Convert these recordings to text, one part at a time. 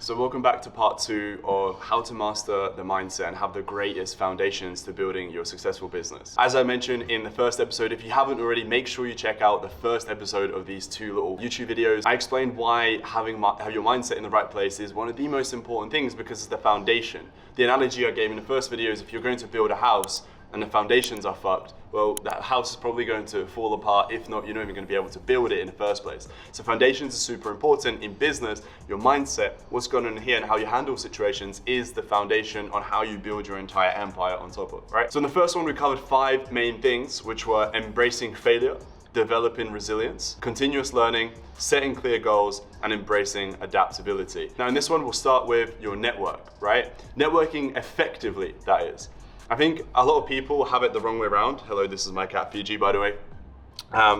So welcome back to part 2 of how to master the mindset and have the greatest foundations to building your successful business. As I mentioned in the first episode, if you haven't already, make sure you check out the first episode of these 2 little YouTube videos. I explained why have your mindset in the right place is one of the most important things because it's the foundation. The analogy I gave in the first video is if you're going to build a house and the foundations are fucked, well, that house is probably going to fall apart. If not, you're not even going to be able to build it in the first place. So foundations are super important. In business, your mindset, what's going on here and how you handle situations is the foundation on how you build your entire empire on top of, right? So in the first one, we covered 5 main things, which were embracing failure, developing resilience, continuous learning, setting clear goals, and embracing adaptability. Now in this one, we'll start with your network, right? Networking effectively, that is. I think a lot of people have it the wrong way around. Hello, this is my cat Fiji, by the way.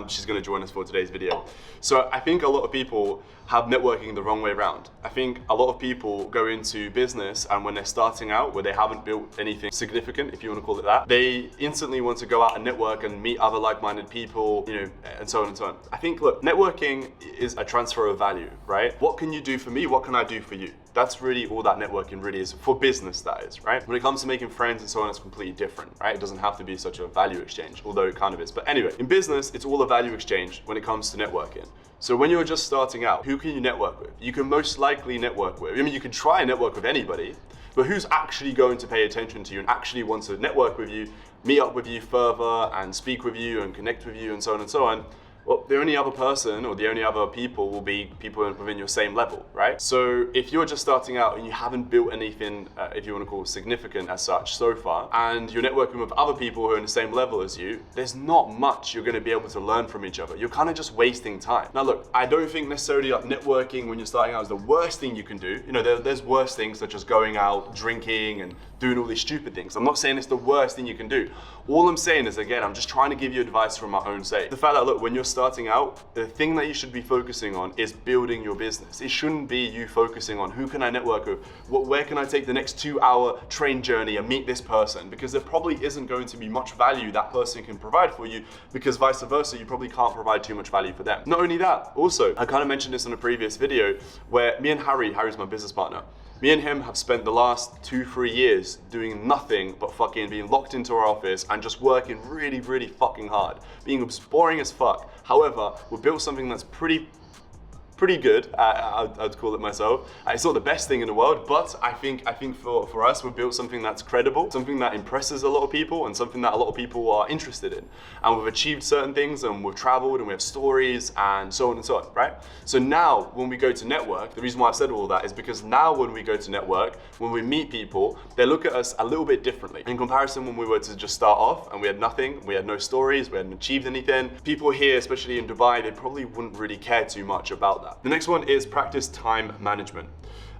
She's gonna join us for today's video. So I think a lot of people have networking the wrong way around. I think a lot of people go into business and when they're starting out, where they haven't built anything significant, if you wanna call it that, they instantly want to go out and network and meet other like-minded people, and so on and so on. I think, look, networking is a transfer of value, right? What can you do for me? What can I do for you? That's really all that networking really is, for business that is, right? When it comes to making friends and so on, it's completely different, right? It doesn't have to be such a value exchange, although it kind of is. But anyway, in business, it's all a value exchange when it comes to networking. So when you're just starting out, who can you network with? You can most likely network with, you can try and network with anybody, but who's actually going to pay attention to you and actually want to network with you, meet up with you further and speak with you and connect with you and so on and so on? Well, the only other person or the only other people will be people within your same level, right? So if you're just starting out and you haven't built anything, if you want to call it significant as such so far, and you're networking with other people who are in the same level as you, there's not much you're going to be able to learn from each other. You're kind of just wasting time. Now look, I don't think necessarily like networking when you're starting out is the worst thing you can do. There's worse things such as going out, drinking, and doing all these stupid things. I'm not saying it's the worst thing you can do. All I'm saying is, again, I'm just trying to give you advice from my own sake. The fact that, look, when you're starting out, the thing that you should be focusing on is building your business. It shouldn't be you focusing on who can I network with, where can I take the next 2-hour train journey and meet this person, because there probably isn't going to be much value that person can provide for you, because vice versa, you probably can't provide too much value for them. Not only that, also, I kind of mentioned this in a previous video where me and Harry's my business partner, me and him have spent the last 2-3 years doing nothing but fucking being locked into our office and just working really, really fucking hard, being boring as fuck. However, we built something that's pretty good, I'd call it myself. It's not the best thing in the world, but I think for us, we've built something that's credible, something that impresses a lot of people, and something that a lot of people are interested in. And we've achieved certain things, and we've traveled, and we have stories, and so on and so on, right? So now, when we go to network, the reason why I said all that is because now when we go to network, when we meet people, they look at us a little bit differently. In comparison, when we were to just start off, and we had nothing, we had no stories, we hadn't achieved anything, people here, especially in Dubai, they probably wouldn't really care too much about that. The next one is practice time management.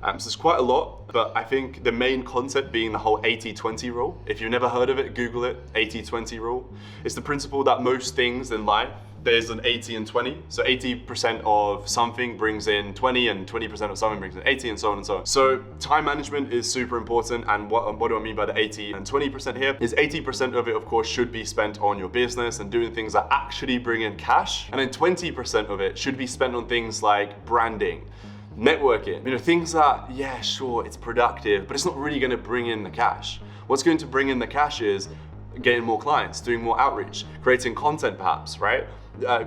So it's quite a lot, but I think the main concept being the whole 80-20 rule. If you've never heard of it, Google it, 80-20 rule. It's the principle that most things in life, there's an 80 and 20. So 80% of something brings in 20 and 20% of something brings in 80 and so on and so on. So time management is super important. And what do I mean by the 80 and 20% here is 80% of it, of course, should be spent on your business and doing things that actually bring in cash. And then 20% of it should be spent on things like branding, networking, things that, yeah, sure, it's productive, but it's not really going to bring in the cash. What's going to bring in the cash is getting more clients, doing more outreach, creating content perhaps, right?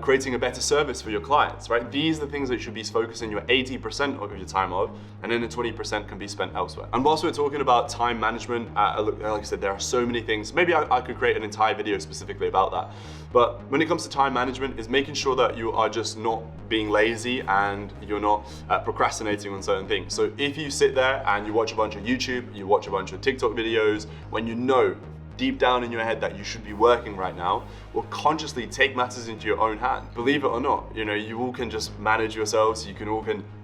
Creating a better service for your clients, right? These are the things that you should be focusing your 80% of your time on, and then the 20% can be spent elsewhere. And whilst we're talking about time management, like I said, there are so many things. Maybe I could create an entire video specifically about that. But when it comes to time management, is making sure that you are just not being lazy and you're not procrastinating on certain things. So if you sit there and you watch a bunch of YouTube, you watch a bunch of TikTok videos, when you know deep down in your head that you should be working right now, or consciously take matters into your own hand. Believe it or not, you all can just manage yourselves. You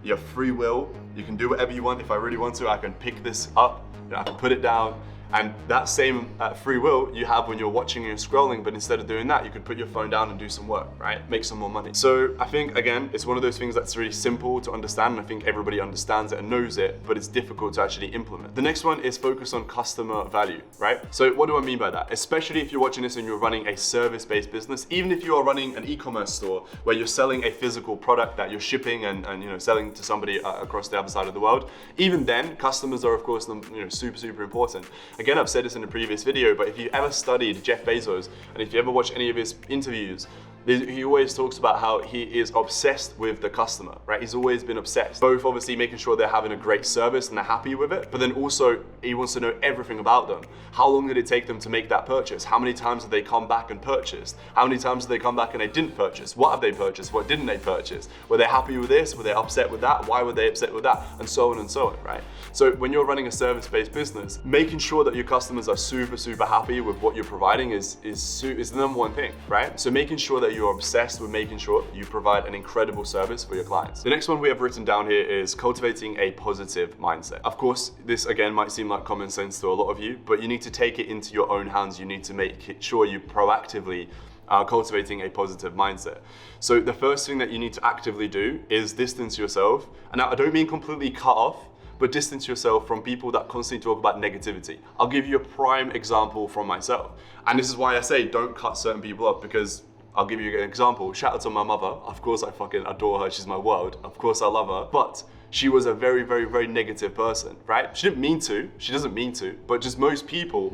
have free will. You can do whatever you want. If I really want to, I can pick this up, I can put it down, And that same free will you have when you're watching and you're scrolling, but instead of doing that, you could put your phone down and do some work, right? Make some more money. So I think, again, it's one of those things that's really simple to understand, and I think everybody understands it and knows it, but it's difficult to actually implement. The next one is focus on customer value, right? So what do I mean by that? Especially if you're watching this and you're running a service-based business, even if you are running an e-commerce store where you're selling a physical product that you're shipping and selling to somebody across the other side of the world, even then, customers are of course super important. Again, I've said this in a previous video, but if you ever studied Jeff Bezos, and if you ever watch any of his interviews, he always talks about how he is obsessed with the customer, right? He's always been obsessed. Both obviously making sure they're having a great service and they're happy with it, but then also he wants to know everything about them. How long did it take them to make that purchase? How many times have they come back and purchased? How many times have they come back and they didn't purchase? What have they purchased? What didn't they purchase? Were they happy with this? Were they upset with that? Why were they upset with that? And so on, right? So when you're running a service-based business, making sure that your customers are super happy with what you're providing is the number one thing, right? So making sure that you're obsessed with making sure you provide an incredible service for your clients. The next one we have written down here is cultivating a positive mindset. Of course, this again might seem like common sense to a lot of you, but you need to take it into your own hands. You need to make sure you proactively cultivating a positive mindset. So the first thing that you need to actively do is distance yourself. And now I don't mean completely cut off, but distance yourself from people that constantly talk about negativity. I'll give you a prime example from myself. And this is why I say don't cut certain people off, because I'll give you an example. Shout out to my mother. Of course I fucking adore her. She's my world. Of course I love her. But she was a very negative person, right? She didn't mean to. She doesn't mean to. But just most people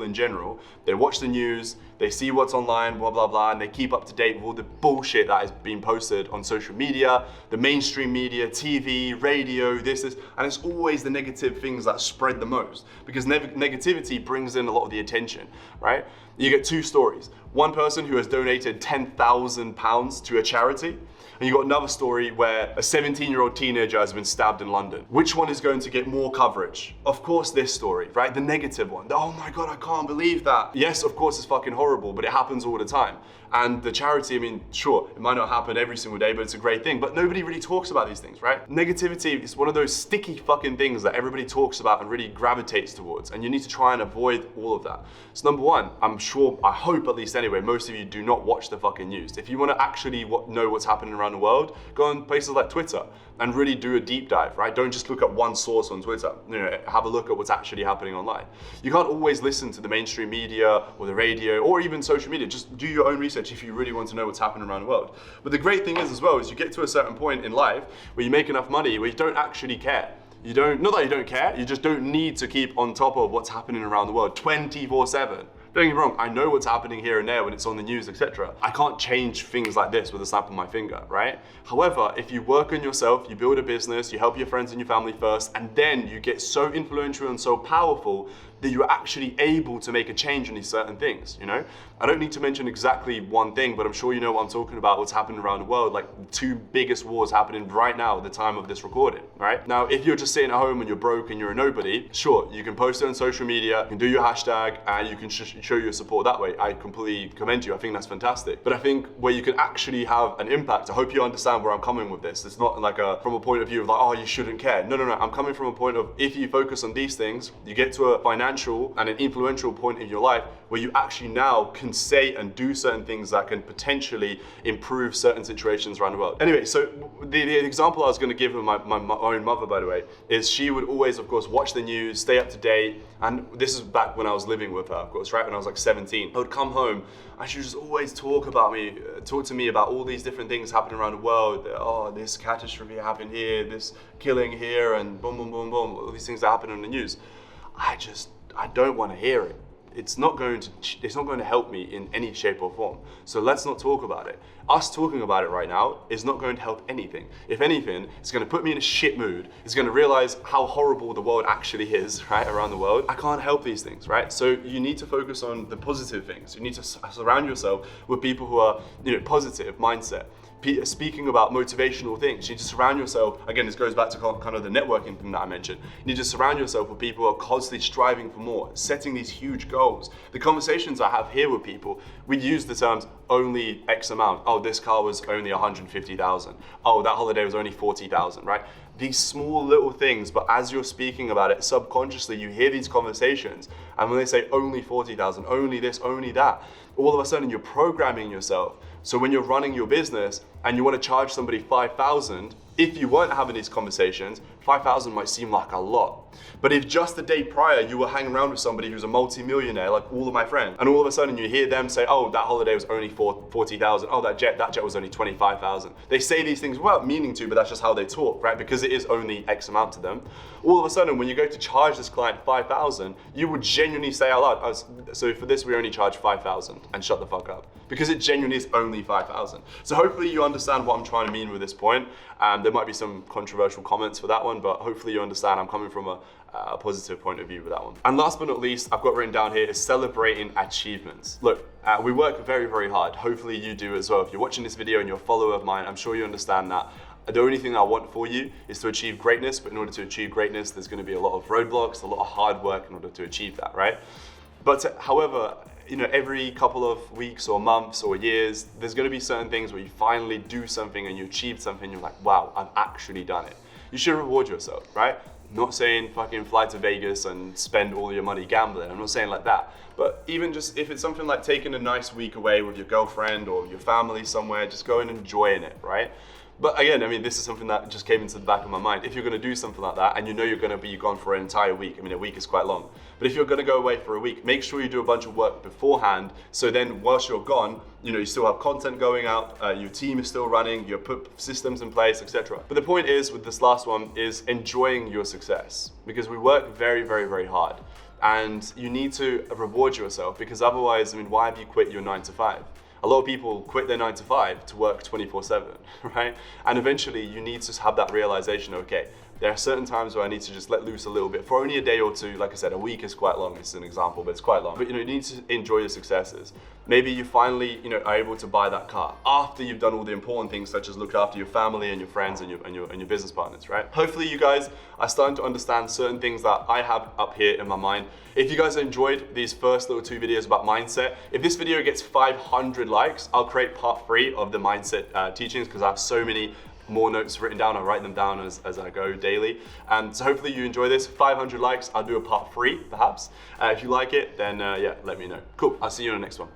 in general, they watch the news, they see what's online, blah, blah, blah, and they keep up to date with all the bullshit that is being posted on social media, the mainstream media, TV, radio, this, and it's always the negative things that spread the most, because negativity brings in a lot of the attention, right? You get two stories. One person who has donated £10,000 to a charity, and you got another story where a 17-year-old teenager has been stabbed in London. Which one is going to get more coverage? Of course this story, right? The negative one. Oh my God, I can't believe that. Yes, of course it's fucking horrible, but it happens all the time. And the charity, I mean, sure, it might not happen every single day, but it's a great thing. But nobody really talks about these things, right? Negativity is one of those sticky fucking things that everybody talks about and really gravitates towards. And you need to try and avoid all of that. So number one, I hope at least anyway, most of you do not watch the fucking news. If you want to actually know what's happening around the world, go on places like Twitter and really do a deep dive, right? Don't just look at one source on Twitter. Have a look at what's actually happening online. You can't always listen to the mainstream media or the radio or even social media. Just do your own research if you really want to know what's happening around the world. But the great thing is as well, is you get to a certain point in life where you make enough money where you don't actually care. Not that you don't care, you just don't need to keep on top of what's happening around the world 24/7. Don't get me wrong, I know what's happening here and there when it's on the news, etc. I can't change things like this with a snap of my finger, right? However, if you work on yourself, you build a business, you help your friends and your family first, and then you get so influential and so powerful that you're actually able to make a change in these certain things, I don't need to mention exactly one thing, but I'm sure you know what I'm talking about, what's happening around the world, like the two biggest wars happening right now at the time of this recording, right? Now, if you're just sitting at home and you're broke and you're a nobody, sure, you can post it on social media, you can do your hashtag, and you can show your support that way. I completely commend you. I think that's fantastic. But I think where you can actually have an impact, I hope you understand where I'm coming with this. It's not like from a point of view of like, oh, you shouldn't care. No. I'm coming from a point of, if you focus on these things, you get to a financial and an influential point in your life where you actually now can say and do certain things that can potentially improve certain situations around the world. Anyway, so the example I was going to give of my own mother, by the way, is she would always, of course, watch the news, stay up to date. And this is back when I was living with her, of course, right? When I was like 17. I would come home and she would just always talk to me about all these different things happening around the world. Oh, this catastrophe happened here, this killing here, and boom, boom, boom, boom, all these things that happen on the news. I don't want to hear it. It's not going to help me in any shape or form. So let's not talk about it. Us talking about it right now is not going to help anything. If anything, it's going to put me in a shit mood. It's going to realize how horrible the world actually is, right, around the world. I can't help these things, right? So you need to focus on the positive things. You need to surround yourself with people who are, positive mindset. Speaking about motivational things, you need to surround yourself, again, this goes back to kind of the networking thing that I mentioned. You need to surround yourself with people who are constantly striving for more, setting these huge goals. The conversations I have here with people, we use the terms only X amount. Oh, this car was only 150,000. Oh, that holiday was only 40,000, right? these small little things, but as you're speaking about it, subconsciously you hear these conversations, and when they say only 40,000, only this, only that, all of a sudden you're programming yourself. So when you're running your business and you want to charge somebody 5,000, if you weren't having these conversations, 5,000 might seem like a lot. But if just the day prior you were hanging around with somebody who's a multi-millionaire, like all of my friends, and all of a sudden you hear them say, oh, that holiday was only 40,000, oh, that jet was only 25,000. They say these things without meaning to, but that's just how they talk, right? Because it is only X amount to them. All of a sudden, when you go to charge this client 5,000, you would genuinely say out loud, so for this we only charge 5,000, and shut the fuck up. Because it genuinely is only 5,000. So hopefully you understand what I'm trying to mean with this point. There might be some controversial comments for that one, but hopefully you understand I'm coming from a positive point of view with that one. And last but not least, I've got written down here is celebrating achievements. Look, we work very, very hard. Hopefully you do as well. If you're watching this video and you're a follower of mine, I'm sure you understand that. The only thing I want for you is to achieve greatness, but in order to achieve greatness, there's going to be a lot of roadblocks, a lot of hard work in order to achieve that, right? But however, every couple of weeks or months or years, there's going to be certain things where you finally do something and you achieve something, you're like, wow, I've actually done it. You should reward yourself, right? I'm not saying fucking fly to Vegas and spend all your money gambling. I'm not saying like that. But even just if it's something like taking a nice week away with your girlfriend or your family somewhere, just go and enjoying it, right? But again, this is something that just came into the back of my mind. If you're going to do something like that and you know you're going to be gone for an entire week, a week is quite long. But if you're going to go away for a week, make sure you do a bunch of work beforehand. So then whilst you're gone, you still have content going out, your team is still running, you put systems in place, etc. But the point is with this last one is enjoying your success, because we work very, very, very hard. And you need to reward yourself, because otherwise, why have you quit your 9 to 5? A lot of people quit their 9 to 5 to work 24/7, right? And eventually you need to have that realization, okay, there are certain times where I need to just let loose a little bit for only a day or two. Like I said, a week is quite long, it's an example, but it's quite long. But you need to enjoy your successes. Maybe you finally are able to buy that car after you've done all the important things, such as look after your family and your friends and your business partners, right? Hopefully you guys are starting to understand certain things that I have up here in my mind. If you guys enjoyed these first little 2 videos about mindset, if this video gets 500 likes, I'll create part 3 of the mindset teachings, because I have so many more notes written down. I write them down as I go daily. So hopefully you enjoy this. 500 likes, I'll do a part 3 perhaps. If you like it, then yeah, let me know. Cool, I'll see you in the next one.